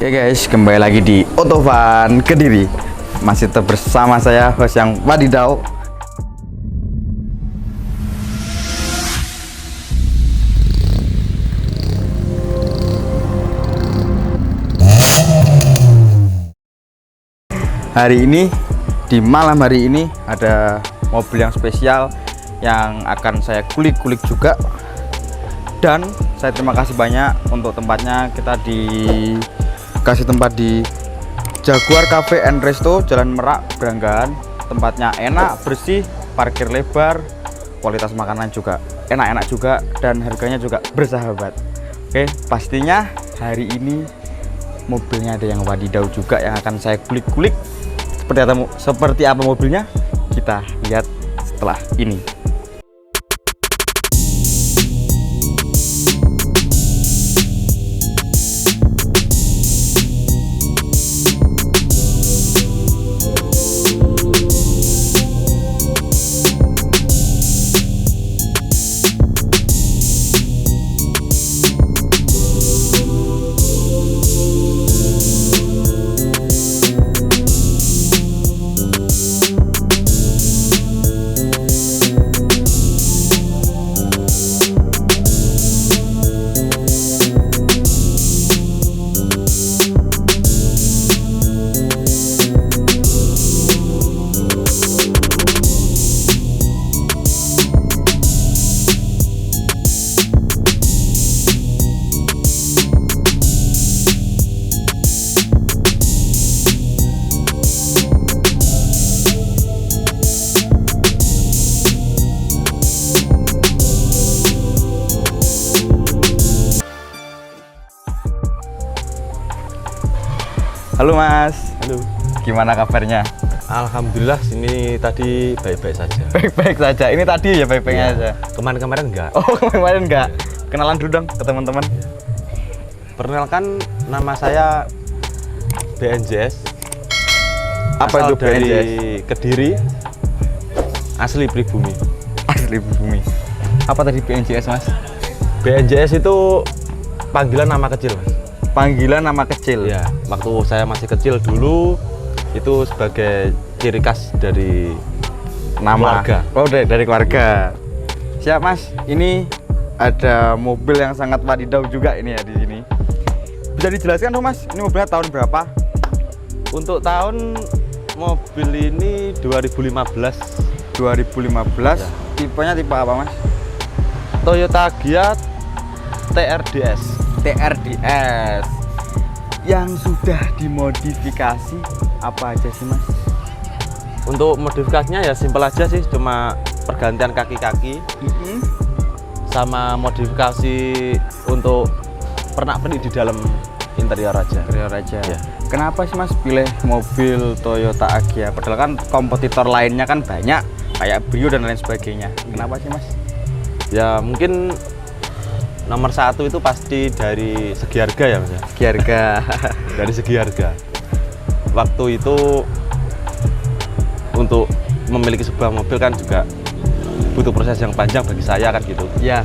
Oke guys, kembali lagi di Otovan Kediri. Masih tetap bersama saya, host yang wadidaw. Hari ini, di malam hari ini ada mobil yang spesial yang akan saya kulik-kulik juga. Dan saya terima kasih banyak untuk tempatnya. Kita dikasih tempat di Jaguar Cafe and Resto, Jalan Merak, Branggahan. Tempatnya enak, bersih, parkir lebar, kualitas makanan juga enak-enak juga, dan harganya juga bersahabat. Oke, pastinya hari ini mobilnya ada yang wadidaw juga yang akan saya kulik-kulik. Seperti apa mobilnya? Kita lihat setelah ini. Halo Mas. Halo. Gimana kabarnya? Alhamdulillah sini tadi baik-baik saja. Baik-baik saja. Ini tadi ya baik-baiknya aja. Kemarin-kemarin enggak. Oh, kemarin enggak. Kenalan dulu dong ke teman-teman. Perkenalkan, nama saya BNJS. Apa itu dari BNJS? Kediri. Asli pribumi. Asli bumi. Apa tadi BNJS Mas? BNJS itu panggilan nama kecil, Mas. Panggilan nama kecil. Ya, waktu saya masih kecil dulu itu sebagai ciri khas dari Nama keluarga. Oh, dari keluarga. Siap Mas. Ini ada mobil yang sangat wadidaw juga ini ya di sini. Bisa dijelaskan dong Mas, ini mobilnya tahun berapa? Untuk tahun mobil ini 2015. 2015. Ya. Tipenya tipe apa Mas? Toyota Giat TRDS. TRDS. Yang sudah dimodifikasi apa aja sih Mas? Untuk modifikasinya ya simpel aja sih, cuma pergantian kaki-kaki sama modifikasi untuk pernak-pernik di dalam interior aja. Interior aja. Ya. Kenapa sih Mas pilih mobil Toyota Agya? Padahal kan kompetitor lainnya kan banyak, kayak Brio dan lain sebagainya. Kenapa sih Mas? Ya mungkin nomor satu itu pasti dari segi harga ya Mas ya. Segi harga. Dari segi harga. Waktu itu untuk memiliki sebuah mobil kan juga butuh proses yang panjang bagi saya kan gitu. Ya.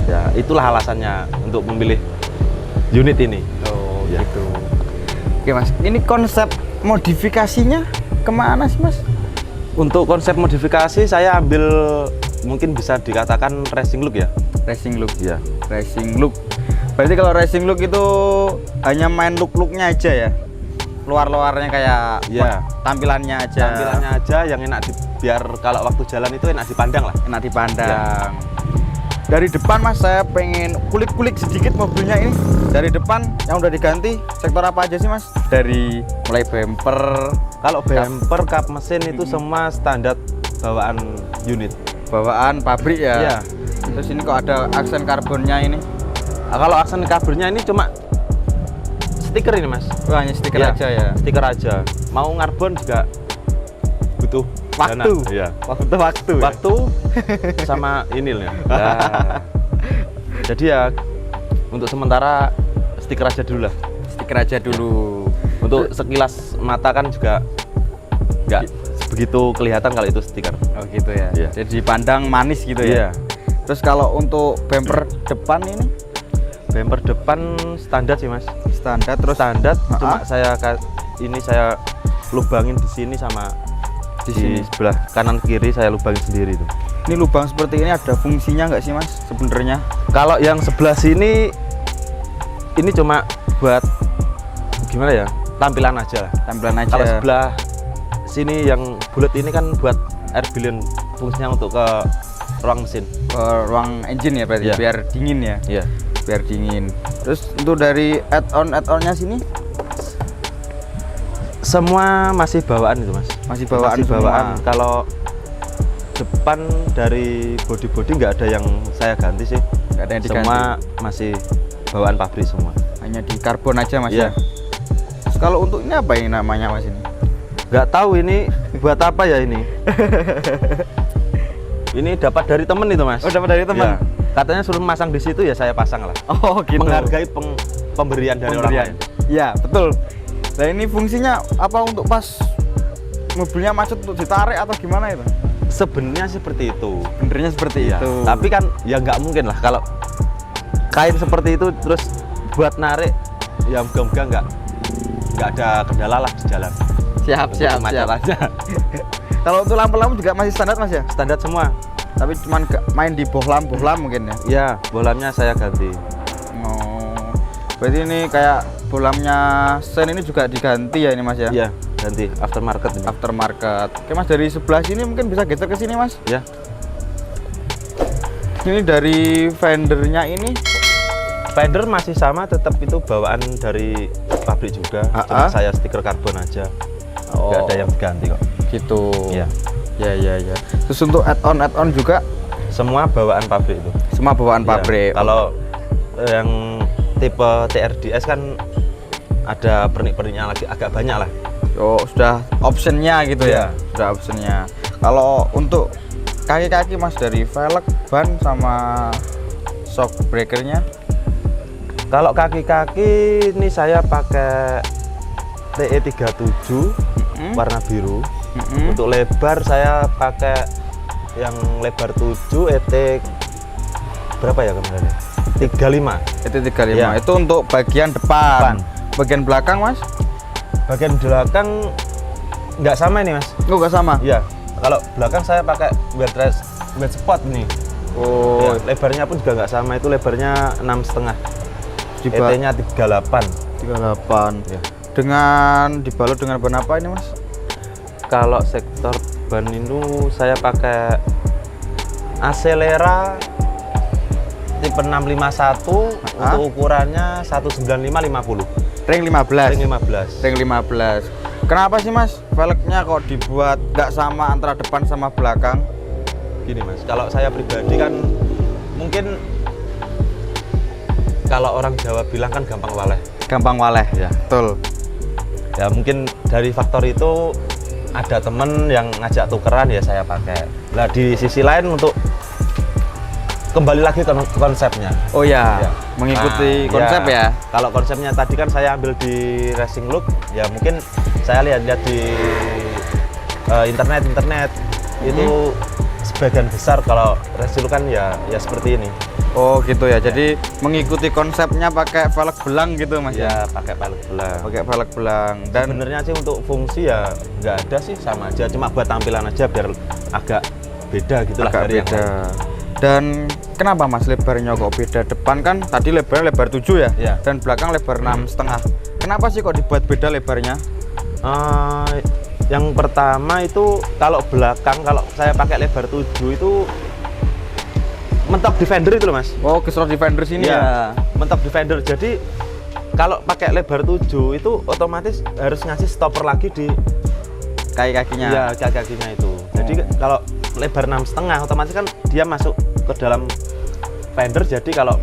Ya itulah alasannya untuk memilih unit ini. Oh Ya. gitu. Oke Mas, ini konsep modifikasinya kemana sih Mas? Untuk konsep modifikasi saya ambil mungkin bisa dikatakan racing look ya. Racing look. Ya. Racing look. Berarti kalau racing look itu hanya main look-looknya aja ya? Luar-luarnya kayak Ya. tampilannya aja. Tampilannya aja yang enak biar kalau waktu jalan itu enak dipandang lah. Enak dipandang. Dari depan Mas, saya pengen kulik-kulik sedikit mobilnya ini. Dari depan yang udah diganti, sektor apa aja sih Mas? Dari mulai bumper, Kalau bumper, kap mesin itu semua standar bawaan unit. bawaan pabrik ya? Iya. Terus ini kok ada aksen karbonnya ini? Nah, kalau aksen covernya ini cuma stiker ini Mas. Oh, hanya stiker Iya, aja ya? Stiker aja. Mau ngarbon juga butuh Waktu? dana. Iya. Waktu ya? Waktu sama ini ya. Jadi ya untuk sementara stiker aja dulu lah. Stiker aja dulu. Untuk sekilas mata kan juga nggak begitu kelihatan kalau itu stiker. Oh gitu ya? Iya. Jadi dipandang manis gitu ya? Iya. Terus kalau untuk bumper depan ini? Bumper depan standar sih mas. Standar, terus Standar, cuma Ha-ha. saya lubangin di sini sama Di di sini. sebelah kanan kiri saya lubangin sendiri tuh. Ini lubang seperti ini ada fungsinya nggak sih mas sebenarnya? Kalau yang sebelah sini ini cuma buat gimana ya? Tampilan aja lah. Tampilan aja. Kalau sebelah sini yang bulat ini kan buat air billion, fungsinya untuk ke ruang mesin. Ke ruang engine ya berarti, Iya. biar dingin ya. Iya. Biar dingin. Terus untuk dari add-onnya sini Semua masih bawaan itu mas. masih bawaan Masih bawaan. semua. Kalau depan dari body nggak ada yang saya ganti sih. Nggak ada yang diganti. Semua masih bawaan pabrik semua. Hanya di karbon aja mas Iya. ya. Terus kalau untuk ini apa ini namanya mas ini? Nggak tahu ini buat apa ya ini. Ini dapat dari temen itu mas. Oh dapat dari teman. Ya. Katanya suruh masang di situ ya saya pasang lah. Oh gitu. Menghargai pemberian dari orang lain. Iya betul. Nah ini fungsinya apa, untuk pas mobilnya macet untuk ditarik atau gimana itu? Sebenarnya seperti itu. Benernya seperti Iya. itu. Tapi kan ya nggak mungkin lah kalau kain seperti itu terus buat narik ya moga-moga nggak ada kendala lah di jalan. siap Untuk siap. kemacetannya. Kalau untuk lampu-lampu juga masih standar mas ya? Standar semua. Tapi cuman main di bohlam mungkin ya? Ya bohlamnya saya ganti. Oh, berarti ini kayak bohlamnya sen ini juga diganti ya ini mas ya? Iya ganti aftermarket ini. Aftermarket. Oke mas, dari sebelah sini mungkin bisa geser ke sini mas. Ya. Ini dari fendernya ini. Fender masih sama, tetap itu bawaan dari pabrik juga. Cuma Ha-ha. saya stiker karbon aja. Oh. Nggak ada yang diganti kok. Gitu. Iya. Ya. Terus untuk add-on juga Semua bawaan pabrik itu. semua bawaan Iya. pabrik. Kalau yang tipe TRDS kan ada pernik-perniknya lagi agak banyak lah. Oh, sudah optionnya gitu ya? Iya. Sudah optionnya. Kalau untuk kaki-kaki mas, dari velg, ban, sama shock breakernya? Kalau kaki-kaki ini saya pakai TE37 warna biru. Mm-mm. Untuk lebar saya pakai yang lebar 7 ET berapa ya kemarin? 35. Itu 35. Iya. Itu untuk bagian depan. Depan. Bagian belakang mas? Bagian belakang nggak sama ini mas. Oh, nggak sama? Iya. Kalau belakang saya pakai wet spot nih. Oh, Ya, lebarnya pun juga nggak sama, itu lebarnya 6,5. di bawah ET-nya 38. 38. Ya. Dengan dibalut dengan ban apa ini mas? Kalau sektor ban itu saya pakai Acelera tipe 651. Untuk ukurannya 195/50. Ring 15. Ring 15. Ring 15. Kenapa sih mas velgnya kok dibuat nggak sama antara depan sama belakang? Gini mas, kalau saya pribadi kan mungkin kalau orang Jawa bilang kan gampang waleh. Gampang waleh. Ya. Betul. Ya mungkin dari faktor itu ada temen yang ngajak tukeran ya saya pakai. Nah di sisi lain untuk kembali lagi ke konsepnya. Oh ya, Ya. mengikuti Nah, konsep ya. Kalau konsepnya tadi kan saya ambil di Racing Look, ya mungkin saya lihat-lihat di internet itu sebagian besar kalau Racing Look kan ya seperti ini. Oh gitu ya. Jadi mengikuti konsepnya pakai velg belang gitu mas ya. Ya pakai pelek belang. Pakai velg belang dan Sebenarnya sih untuk fungsi ya nggak ada sih, sama aja, cuma buat tampilan aja biar agak beda gitulah agak dari yang beda. lain. Dan kenapa mas lebarnya kok beda? Depan kan tadi lebarnya lebar 7 ya? Iya. Dan belakang lebar 6,5. Kenapa sih kok dibuat beda lebarnya? Yang pertama itu kalau belakang, kalau saya pakai lebar 7 itu mentok defender itu loh mas. Oh, Kisro Defender sini Iya, ya. mentok defender. Jadi kalau pakai lebar 7 itu otomatis harus ngasih stopper lagi di Kaki-kakinya. iya, kaki-kakinya itu. Jadi kalau lebar 6,5 otomatis kan dia masuk ke dalam fender, jadi kalau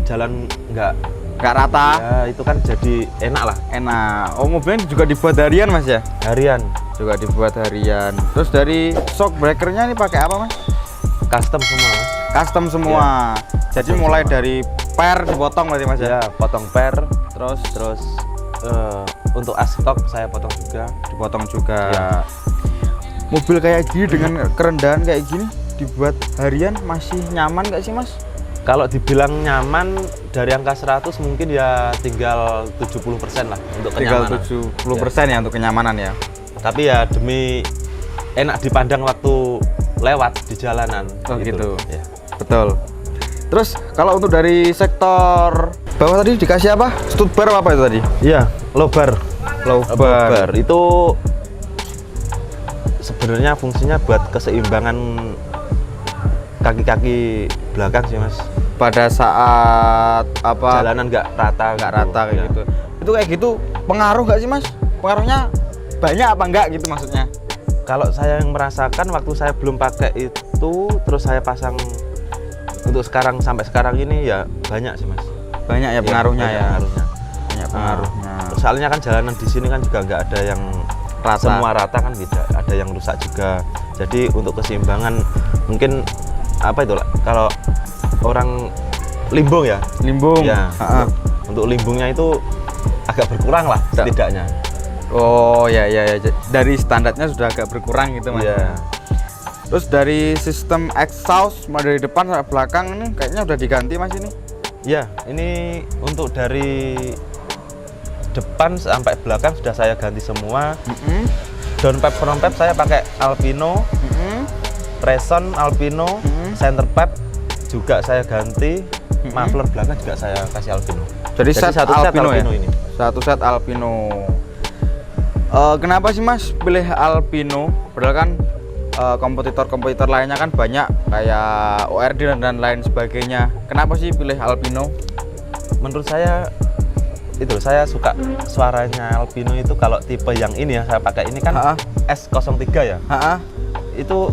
jalan nggak Nggak rata. ya, itu kan jadi enak lah. Enak. Oh, mobilnya juga dibuat harian mas ya? Harian Juga dibuat harian. Terus dari shock breakernya ini pakai apa mas? custom semua mas. Custom semua. Jadi Custom mulai semua. dari per dipotong berarti mas ya? Ya potong per, Terus untuk astok saya potong juga. dipotong juga. Ya. Mobil kayak gini dengan kerendahan kayak gini dibuat harian masih nyaman nggak sih mas? Kalau dibilang nyaman dari angka 100 mungkin ya tinggal 70% lah untuk Tinggal kenyamanan. 70% ya untuk kenyamanan ya. Tapi ya demi enak dipandang waktu lewat di jalanan. Oh gitu. Ya. Betul. Terus kalau untuk dari sektor bawah tadi dikasih apa? Stud bar apa itu tadi? Iya, low bar. Low bar. Itu sebenarnya fungsinya buat keseimbangan kaki-kaki belakang sih mas. Pada saat apa? Jalanan nggak rata, Nggak rata kayak Ya. gitu. Itu kayak gitu pengaruh nggak sih mas? Pengaruhnya banyak apa enggak gitu maksudnya? Kalau saya yang merasakan waktu saya belum pakai itu, terus saya pasang untuk sekarang sampai sekarang ini ya banyak sih mas. Banyak ya pengaruhnya banyak ya. Pengaruhnya. Banyak pengaruhnya. Soalnya kan jalanan di sini kan juga nggak ada yang Rata. semua rata kan, tidak ada yang rusak juga. Jadi untuk keseimbangan mungkin apa itu lah, kalau orang limbung ya, Limbung. ya Ha-ha. untuk limbungnya itu agak berkurang lah setidaknya. Oh ya ya ya. Dari standarnya sudah agak berkurang gitu mas. Iya. Terus dari sistem exhaust mulai dari depan sampai belakang ini kayaknya udah diganti mas ini. Ya, ini untuk dari depan sampai belakang sudah saya ganti semua. Downpipe frontpipe saya pakai Alpino, Reson Alpino, center pipe juga saya ganti, muffler belakang juga saya kasih Alpino. Jadi set satu Alpino, set ya? ini. Satu set Alpino. Kenapa sih mas pilih Alpino? Padahal kan kompetitor-kompetitor lainnya kan banyak kayak ORD dan lain sebagainya. Kenapa sih pilih Alpino? Menurut saya itu saya suka suaranya Alpino itu. Kalau tipe yang ini ya saya pakai ini kan Ha-ha. S03 ya. Ha-ha. Itu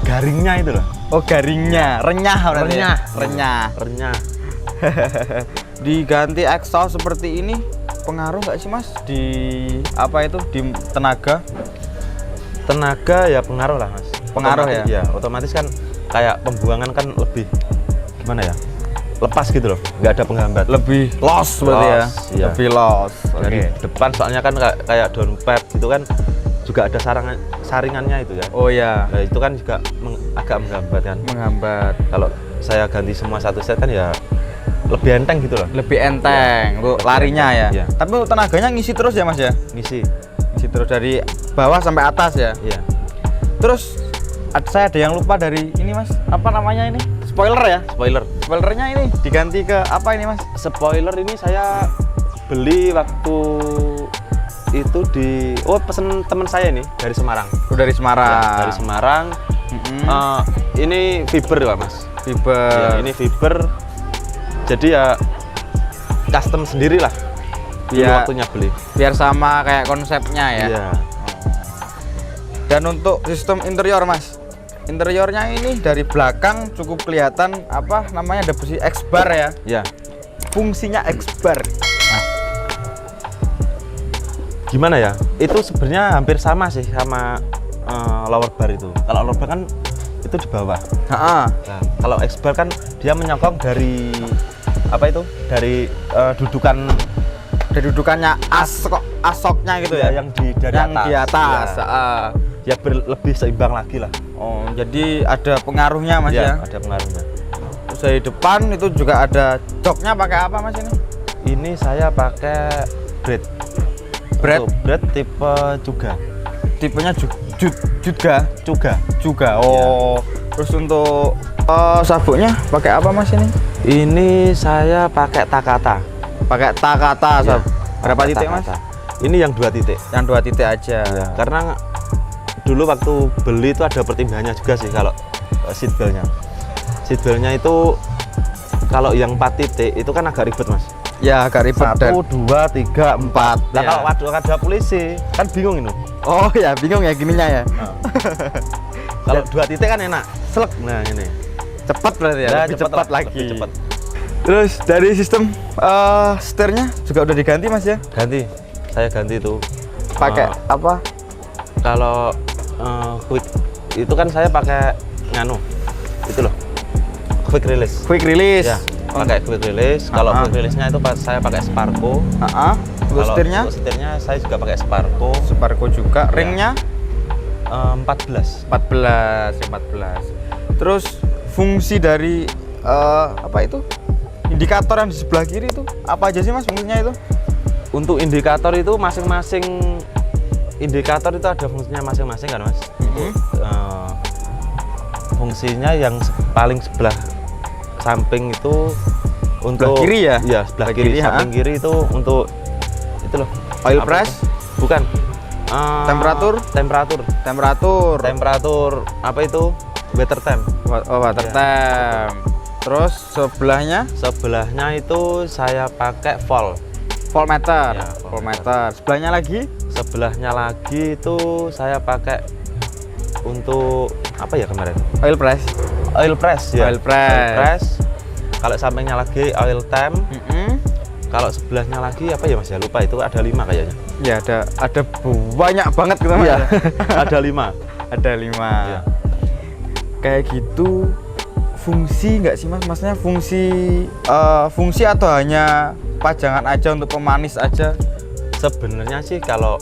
garingnya itu loh. Oh garingnya, renyah berarti ya? Renyah. Diganti exhaust seperti ini pengaruh nggak sih mas di apa itu di tenaga? Tenaga ya pengaruh lah mas. Pengaruh Otomatis, ya? otomatis kan kayak pembuangan kan lebih gimana ya, lepas gitu loh, nggak ada penghambat. Lebih loss berarti ya? Loss, iya. Lebih loss. Dari depan soalnya kan kayak downpipe gitu kan juga ada saringannya itu ya. Oh ya, Nah, itu kan juga agak menghambat kan. menghambat. Kalau saya ganti semua satu set kan ya lebih enteng gitu loh. Lebih enteng untuk lebih larinya enteng, ya. iya. Tapi untuk tenaganya ngisi terus ya mas ya? Ngisi. Ngisi terus dari bawah sampai atas ya. Iya. Terus saya ada yang lupa dari ini mas. Apa namanya ini? Spoiler ya? Spoiler. Spoilernya ini diganti ke apa ini mas? Spoiler ini saya beli waktu itu di pesen teman saya ini dari Semarang. Oh, dari Semarang. Ya, dari Semarang. Ini fiber ya mas. Fiber. Ya, ini fiber. Jadi ya custom sendiri lah. Dulu Iya. waktunya beli. Biar sama kayak konsepnya ya. Iya. Dan untuk sistem interior mas, interiornya ini dari belakang cukup kelihatan apa namanya ada besi X-bar ya. Ya. Fungsinya X-bar. Gimana ya? Itu sebenarnya hampir sama sih sama lower bar itu. Kalau lower bar kan itu di bawah. Nah, Kalau X-bar kan dia menyokong dari apa itu? Dari dudukan dari dudukannya asoknya gitu ya, yang di dari yang atas. di atas. Ya lebih seimbang lagi lah. Oh, jadi ada pengaruhnya mas ya. Ada pengaruhnya. Terus dari depan itu juga ada joknya pakai apa mas ini? Ini saya pakai bread. Bread? Untuk bread tipe juga. Tipenya juga. Juga. Oh, terus untuk sabuknya pakai apa mas ini? Ini saya pakai Takata. Pakai Takata Ya, Berapa pakai titik mas? Takata. Ini yang 2 titik. Yang 2 titik aja. Ya, karena dulu waktu beli itu ada pertimbangannya juga sih kalau seatbeltnya. Seatbeltnya itu kalau yang 4 titik itu kan agak ribet mas. Ya agak ribet. 1, 2, 3, 4. Nah Ya. kalau ada polisi kan bingung ini. Oh ya bingung ya gininya ya. Kalau 2 titik kan enak. Selek. Nah ini. Cepat berarti ya. Nah, Lebih cepet cepat lah, lagi. lebih cepet. Terus dari sistem setirnya juga udah diganti mas ya? Ganti. Saya ganti itu. Pakai apa? Kalau quick itu kan saya pakai nganu. Itu loh. Quick release. Quick release. Ya, pakai quick release. Kalau quick release-nya itu saya pakai Sparco. Untuk setirnya? Untuk setirnya saya juga pakai Sparco. Sparco juga. Ringnya 14. 14. Terus fungsi dari apa itu? Indikator yang di sebelah kiri itu apa aja sih Mas fungsinya itu? Untuk indikator itu masing-masing indikator itu ada fungsinya masing-masing kan Mas. Untuk fungsinya yang paling sebelah samping itu untuk Sebelah kiri ya? Iya, sebelah kiri. Samping kiri itu untuk itu loh. Oil Apa press? itu? Bukan. Temperatur? Temperatur apa itu? Water temp. Oh, water temp. Terus sebelahnya itu saya pakai volt. voltmeter. Ya, Voltmeter. Sebelahnya lagi Sebelahnya lagi itu saya pakai untuk apa ya kemarin? oil press. Oil press ya. Oil press. Kalau sampingnya lagi oil temp. Kalau sebelahnya lagi apa ya Mas ya? Lupa itu ada 5 kayaknya. Ya ada banyak banget gitu Mas. Iya. Ada 5. Ada 5. Iya. Kayak gitu fungsi nggak sih Mas? Maksudnya fungsi atau hanya pajangan aja untuk pemanis aja? Sebenarnya sih kalau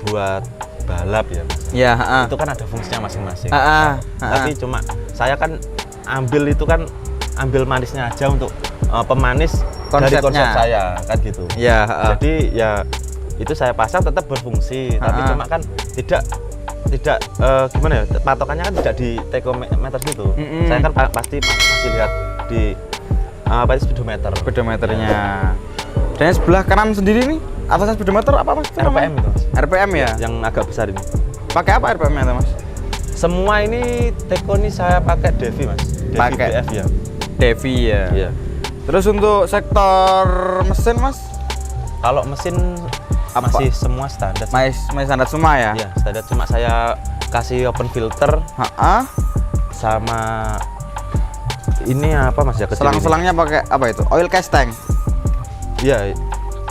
buat balap ya Mas. Ya, Itu kan ada fungsinya masing-masing. Tapi Tapi cuma saya kan ambil manisnya aja untuk pemanis dari konsep saya kan gitu. ya, Jadi ya itu saya pasang tetap berfungsi, tapi cuma kan tidak gimana ya, patokannya kan tidak di tachometer gitu. Saya kan pasti masih lihat di apa itu speedometernya. Dan sebelah kanan sendiri nih atasnya speedometer apa Mas? RPM itu Mas. RPM ya? Yang agak besar ini. Pakai apa RPM-nya itu Mas? Semua ini Teco ini saya pakai Devi Mas. Devi Pakai BF ya. Devi ya. Iya. Terus untuk sektor mesin Mas? Kalau mesin Apa? masih semua standar. Masih standar semua ya? Iya, standar, cuma saya kasih open filter sama ini apa Mas ya, kecil ini. Selang-selangnya pakai apa itu? Oil cast tank. Iya,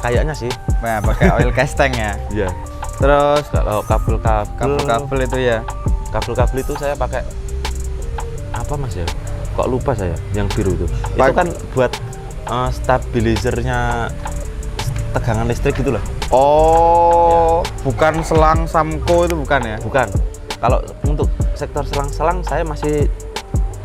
kayaknya sih. Nah, pakai oil cast tank ya. Iya. Terus Kalau kabel-kabel itu ya. kabel itu saya pakai apa Mas ya? Kok lupa saya yang biru itu. Itu kan buat stabilizernya tegangan listrik gitu loh. Oh, bukan selang Samco itu bukan ya? Bukan. Kalau untuk sektor selang-selang saya masih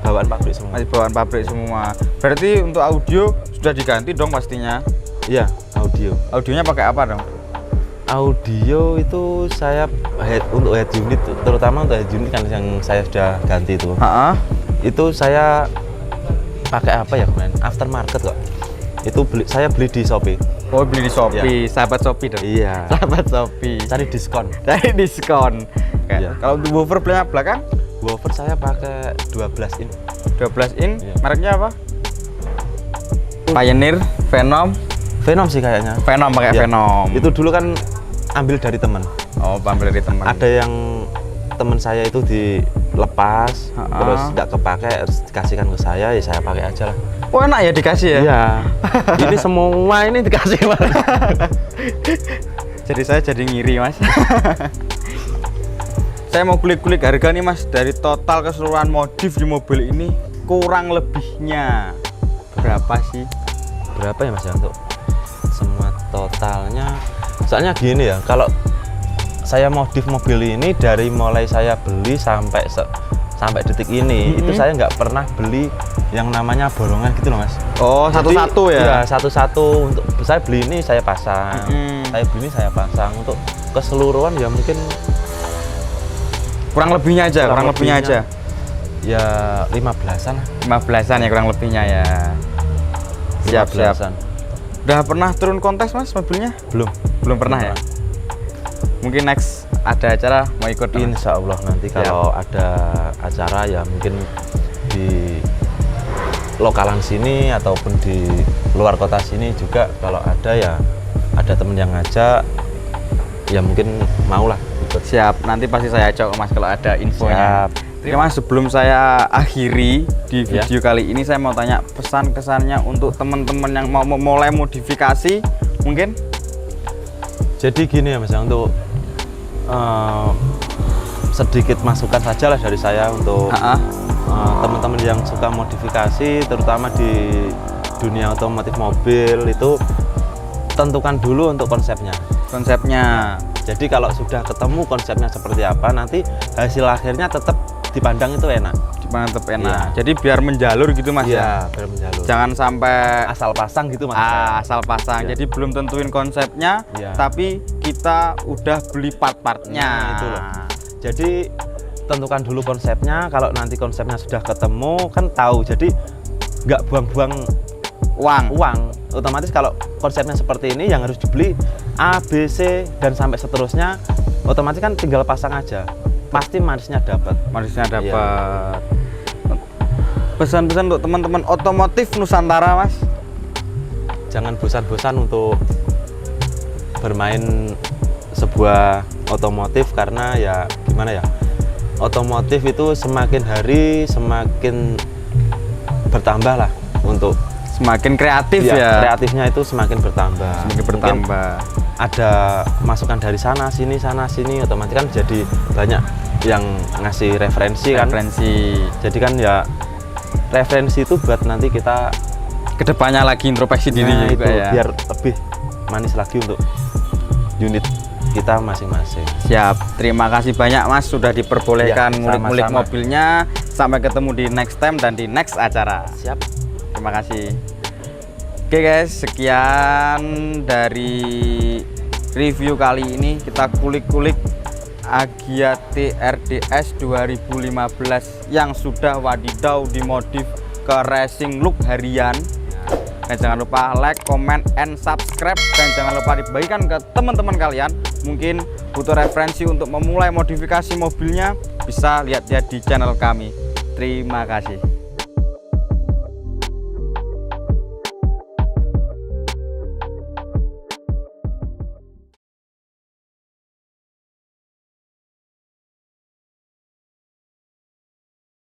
bawaan pabrik semua. Masih bawaan pabrik semua. Berarti untuk audio sudah diganti dong pastinya. Iya, audio. Audionya pakai apa dong? Audio itu saya untuk head unit, terutama untuk head unit kan yang saya sudah ganti itu. Itu saya pakai apa ya kemarin? Aftermarket kok. Itu saya beli di Shopee. Oh, beli di Shopee, sahabat Shopee dong. Iya. Sahabat Shopee. Cari diskon. Cari diskon. Iya. Kalau untuk woofer belakang? Woofer saya pakai 12 in. 12 in. Iya. Mereknya apa? Pioneer, Venom. Venom sih kayaknya. Venom pakai Iya. Venom. Itu dulu kan ambil dari teman. Oh, ambil dari teman. Ada yang teman saya itu dilepas, terus nggak kepake, harus dikasihkan ke saya, ya saya pakai aja lah. Oh, enak ya dikasih ya? Iya. Ini semua ini dikasih Mas. Jadi saya jadi ngiri Mas. Saya mau kulik-kulik harga nih Mas, dari total keseluruhan modif di mobil ini kurang lebihnya berapa sih? Berapa ya Mas ya untuk semua totalnya? Soalnya gini ya, kalau saya modif mobil ini dari mulai saya beli sampai detik ini, itu saya nggak pernah beli yang namanya borongan gitu loh Mas. Oh, satu-satu ya? Iya, satu-satu. Untuk saya beli ini saya pasang, saya beli ini saya pasang. Untuk keseluruhan ya mungkin kurang lebihnya aja, ya 15-an lah. 15-an ya kurang lebihnya ya. Siap. 15-an. Udah pernah turun kontes Mas mobilnya? Belum pernah ya? Mungkin next ada acara mau ikut dong? Insya Allah nanti kalau ada acara ya mungkin di lokalan sini ataupun di luar kota sini juga, kalau ada ya ada temen yang ngajak ya mungkin maulah ikut. Siap, nanti pasti saya ajak Mas kalau ada infonya. Siap. Oke Mas, sebelum saya akhiri di video kali ini, saya mau tanya pesan kesannya untuk teman-teman yang mau mulai modifikasi mungkin. Jadi gini ya Mas, untuk sedikit masukan saja lah dari saya untuk teman-teman yang suka modifikasi, terutama di dunia otomotif mobil, itu tentukan dulu untuk konsepnya. Jadi kalau sudah ketemu konsepnya seperti apa, nanti hasil akhirnya tetap dipandang itu enak. Mantep, enak. Jadi biar menjalur gitu Mas Iya, biar menjalur. Jangan sampai Asal pasang gitu Mas. asal pasang. Iya. Jadi belum tentuin konsepnya, Iya. tapi kita udah beli part-partnya. Nah, itu loh. Jadi tentukan dulu konsepnya. Kalau nanti konsepnya sudah ketemu kan tahu. Jadi nggak buang-buang uang. Otomatis kalau konsepnya seperti ini yang harus dibeli A, B, C dan sampai seterusnya, otomatis kan tinggal pasang aja. Pasti manisnya dapat. Manisnya dapat. Pesan-pesan untuk teman-teman otomotif Nusantara Mas. Jangan bosan-bosan untuk bermain sebuah otomotif karena ya gimana ya, otomotif itu semakin hari semakin bertambah lah untuk Semakin kreatif ya. kreatifnya itu semakin bertambah. Semakin Mungkin bertambah. ada masukan dari sana sini, otomatis kan jadi banyak yang ngasih referensi kan. Jadi kan ya referensi itu buat nanti kita Kedepannya lagi introspeksi diri nah, juga itu ya. biar lebih manis lagi untuk unit kita masing-masing. Siap. Terima kasih banyak Mas sudah diperbolehkan Ya, ngulik-ngulik sama-sama. mobilnya. Sampai ketemu di next time dan di next acara. Siap. Terima kasih. Oke guys, sekian dari review kali ini. Kita kulik-kulik Agya TRDS 2015 yang sudah wadidaw dimodif ke racing look harian. Dan jangan lupa like, comment, and subscribe. Dan jangan lupa dibagikan ke teman-teman kalian. Mungkin butuh referensi untuk memulai modifikasi mobilnya, bisa lihat-lihat di channel kami. Terima kasih.